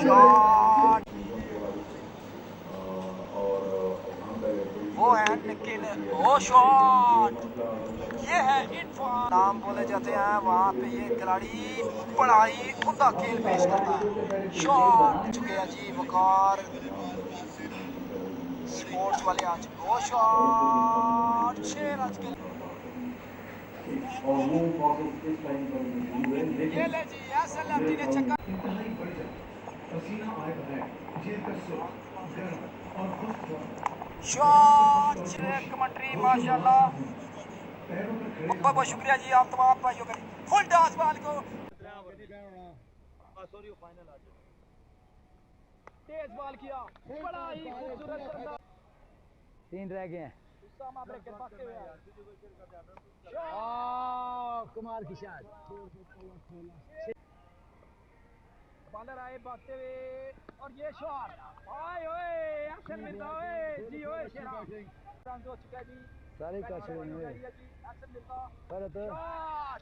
Shot, वो है लेकिन वो शॉट, ये है इरफान नाम बोले जाते हैं वहाँ पे। ये खिलाड़ी बड़ा ही उम्दा खेल पेश करता है। शॉट चुके हैं जी वकार स्पोर्ट्स वाले आ चुके। वो शॉट 6 रन के ये ले जी, ऐसे लेफ्टी ने छक्का। शॉट कमेंट्री माशाल्लाह, बहुत बहुत शुक्रिया जी आप तमाम भाइयों का। फुल टॉस बॉल को तेज बॉल किया, बड़ा ही खूबसूरत। 3 रह गए हैं। उसामा ब्रेकर भागते हुए कुमार की शॉट। बॉलर आए भागते हुए और ये शॉट आए ओए एक्शन मिलता ओए जी ओए शेरा रन हो चुका है जी। सारे जी एक्शन मिलता शॉट। शॉट